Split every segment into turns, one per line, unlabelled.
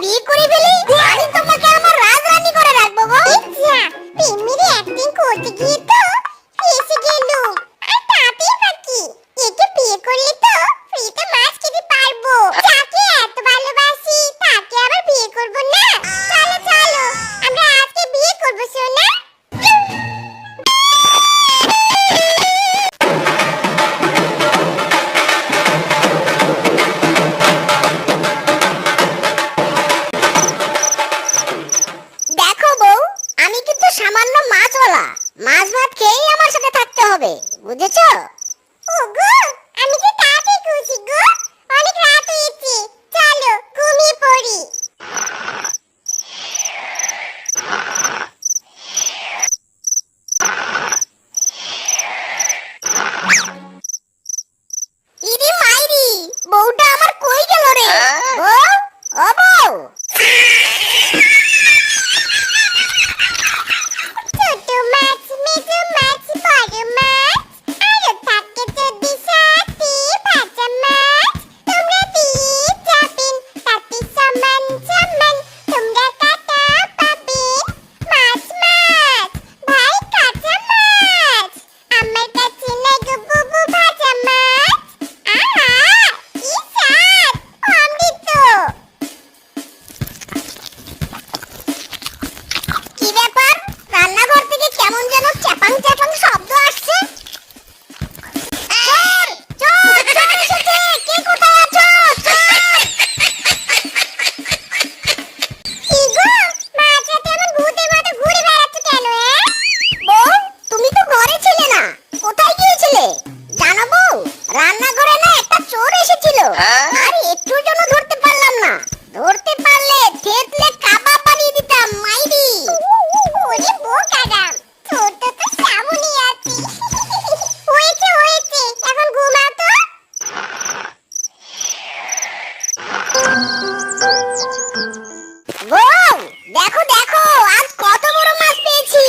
বিয়ে করে ফেলি, আমি তোমাকে আমার রাজরানী করে রাখবো গো।
ইচ্ছা প্রেমের অ্যাক্টিং করতে গিয়ে তো ফেসে গেল। আর তাতেই বাকি একে বিয়ে করলে তো ফ্রিতে মাছ খেতে পারবো। যাকে এত ভালোবাসি তাকে আবার বিয়ে করব না? চলো চলো আমরা আজকে বিয়ে করব সোনা।
দেখো বউ, আমি কিন্তু সামান্য মাছওয়ালা, মাছ ভাত খেয়েই আমার সাথে থাকতে হবে, বুঝেছো?
ওগো আমি যে তাতে খুশি গো, অনেক রাত হয়েছে, চলো ঘুমিয়ে পড়ি।
ইরি মাইরি, বউটা আমার কই গেল রে? বউ, ও বউ।
ছোট মাছ মেজো মাছ বড় মাছ আরো থাকে যদি সাথে ভাজা মাছ। তোমরা দিয়ে যাবেন তাতে সমান সমান, তোমরা কাটা পাবেন মাছ মাছ। ভাই কাঁচা মাছ আমার কাছে নাই গো বুবু ভাজা মাছ। আহা কি স্বাদ, অমৃত।
কি ব্যাপার, রান্নাঘর থেকে কেমন যেন চ্যাপাং চ্যাপাং শব্দ আসছে। চোর, চোর, চোর এসেছে, কে কোথায় আছো? চোর!
কি গো মাঝরাতে এমন ভূতের মতো ঘুরে বেড়াচ্ছ কেন?
বউ, তুমি তো ঘরে ছিলে না, কোথায় গিয়েছিলে? জানো বউ, রান্নাঘরে না একটা চোর এসেছিল, আর একটুর জন্য ধরতে পারলাম না। ধরতে পারলে থেতলে কাবাব বানিয়ে দিতাম মাইরি।
ওরে বোকারাম, তোর তো সামনে আছে। হয়েছে হয়েছে, এখন ঘুমাও তো।
বউ, দেখো দেখো, আজ কত বড় মাছ পেয়েছি।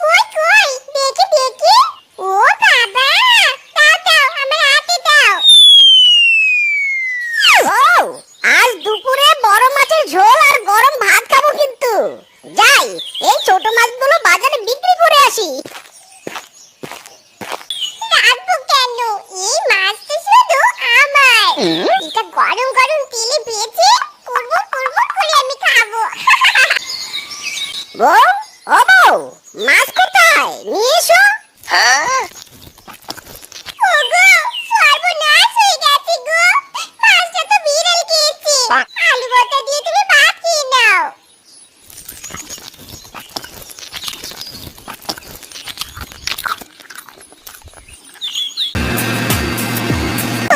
কই কই দেখি দেখি। ও বাবা, দাও দাও আমার হাতে দাও।
বউ, আজ দুপুরে বড় মাছের ঝোল আর গরম ভাত খাবো কিন্তু। যাই, এই ছোট মাছগুলো বাজারে বিক্রি করে আসি।
রাখবো কেন, এই মাছ তো শুধু আমার। এটা গরম গরম তেলে ভেজে কুড়মুড় কুড়মুড় করে আমি খাবো।
বউ, ও বউ, মাছ কোথায়, নিয়ে এসো।
ওগো সর্বনাশ হয়ে গেছে গো, মাছটা তো বিড়াল খেয়েছে। আলু ভর্তা দিয়ে তুমি ভাত খেয়ে নাও।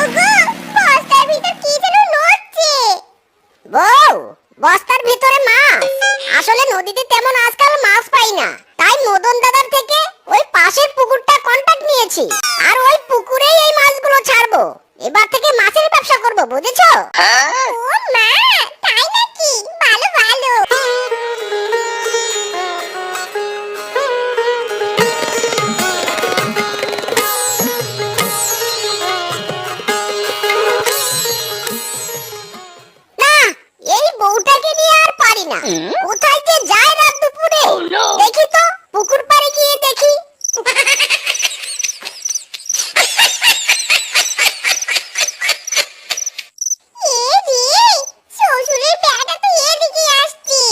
ওগো বস্তার ভিতর কি যেন নড়ছে।
বউ, বস্তার ভিতরে মাছ। আসলে নদীতে তেমন আজকাল মাছ পাই না, তাই মদন দাদার থেকে ওই পাশের পুকুরটা কন্টাক্ট নিয়েছি, আর ওই পুকুরেই এই মাছগুলো ছাড়বো। এবার থেকে মাছের ব্যবসা করব, বুঝেছো?
ও মা, তাই নাকি? ভালো ভালো।
না, এই বউটাকে নিয়ে আর পারি না। কোথায় যে যায় রাত দুপুরে। দেখি তো, পুকুর পাড়ে গিয়ে দেখি।
এ রে, শ্বশুরের ব্যাটা তো এদিকে আসছে।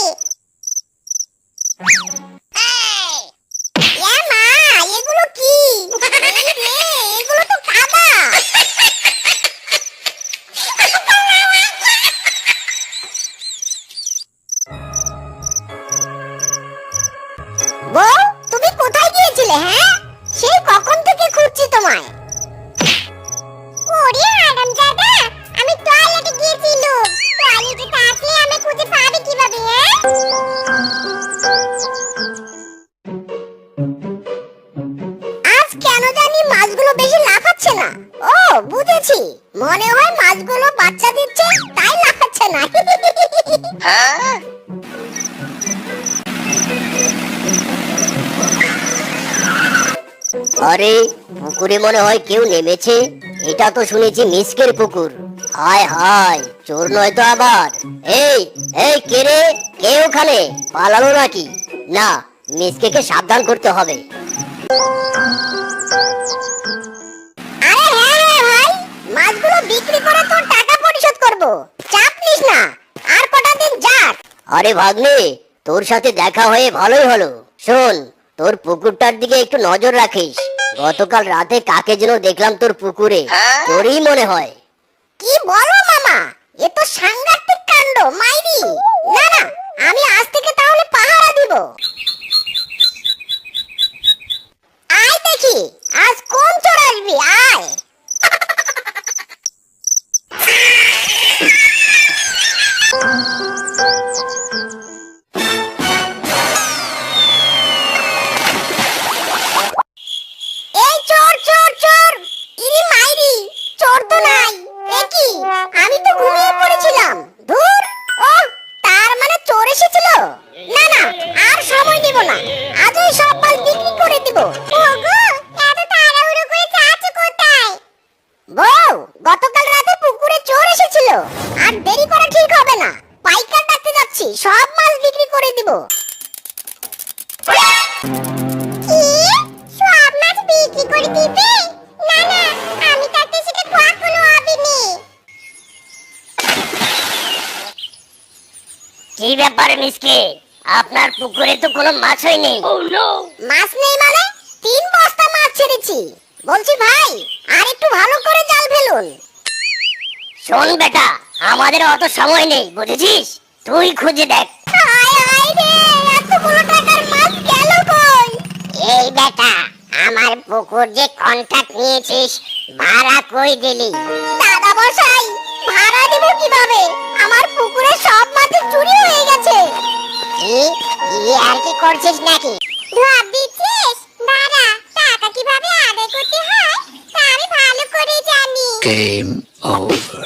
এ মা, এগুলো কি? এই রে, এগুলো তো কাদা। বউ, তুমি কোথায় গিয়েছিলে? হ্যাঁ, সেই কখন থেকে খুঁজছি তোমায়।
ওরে হারামজাদা, আমি টয়লেটে গিয়েছিলাম। টয়লেটে থাকলে আমি খুঁজে পাবে কিভাবে?
আজ কেন জানি মাছগুলো বেশি লাফাচ্ছে না। ও বুঝেছি, মনে হয় মাছগুলো বাচ্চা দিচ্ছে, তাই লাফাচ্ছে না।
আরে পুকুরে মনে হয় কেউ নেমেছে। এটা তো শুনেছি মিসকের পুকুর। হায় হায়, চোর নয় তো আবার। এই এই কে রে, কে ওখানে? পালালো নাকি? না, মিসকেকে সাবধান করতে হবে।
আরে হ্যাঁ হ্যাঁ ভাই, মাছগুলো বিক্রি করে তোর টাকা পরিশোধ করব, চাপ নিস না। আর কটা দিন যাক।
আরে ভাগ্নে, তোর সাথে দেখা হয়ে ভালোই হলো। শোন, তোর পুকুরটার দিকে একটু নজর রাখিস। গতকাল রাতে কাকে যেন দেখলাম তোর পুকুরে, তোরই মনে হয়।
কি বলো মামা, এ তো সাংঘাতিক কাণ্ড মাইরি। না না, আমি আজ থেকে তাহলে পাহারা দিব। আয় দেখি আজ কোন চোর আসবি, আয়। এই চোর চোর চোর, ইরি মাইরি, চোর তো নাই। এ কি, আমি তো ঘুমিয়ে পড়েছিলাম। ধুর, ও তার মানে চোর এসেছিল। না না, আর সময় নিব না, আজই সব মাছ বিক্রি করে দিব।
ওগো, এত তাড়াহুড়ো করে যাচ্ছ কোথায়?
বউ, গতকাল রাতে পুকুরে চোর এসেছিল, আর দেরি করা ঠিক হবে না। পাইকার ডাকতে যাচ্ছি, সব মাছ বিক্রি করে দিব।
কি? সব মাছ বিক্রি করে দিবে? না না, আমি তাতে সেটা কখনো হবে না।
কি ব্যাপার মিসকে, আপনার পুকুরে তো কোনো মাছই নেই।
মাছ নেই মানে? 3 বস্তা মাছ ছেড়েছি। বলছি ভাই, আর একটু ভালো করে জাল ফেলুন।
শোন বেটা, আমাদের অত সময় নেই, বুঝেছিস? তুই খুঁজে দেখ।
হায় হায় রে, এতগুলো টাকার মাছ গেল কই?
এই বেটা, আমার পুকুর যে কন্ট্রাক্ট নিয়েছিস, ভাড়া কই দিলি?
দাদা মশাই, ভাড়া দেব কিভাবে? আমার পুকুরে সব মাছ চুরি হয়ে গেছে।
কি আর কি করছিস নাকি?
ভাব দিচ্ছিস? দাঁড়া, টাকা কিভাবে আদায় করতে হয় তা আমি ভালো করে জানি।
Game over.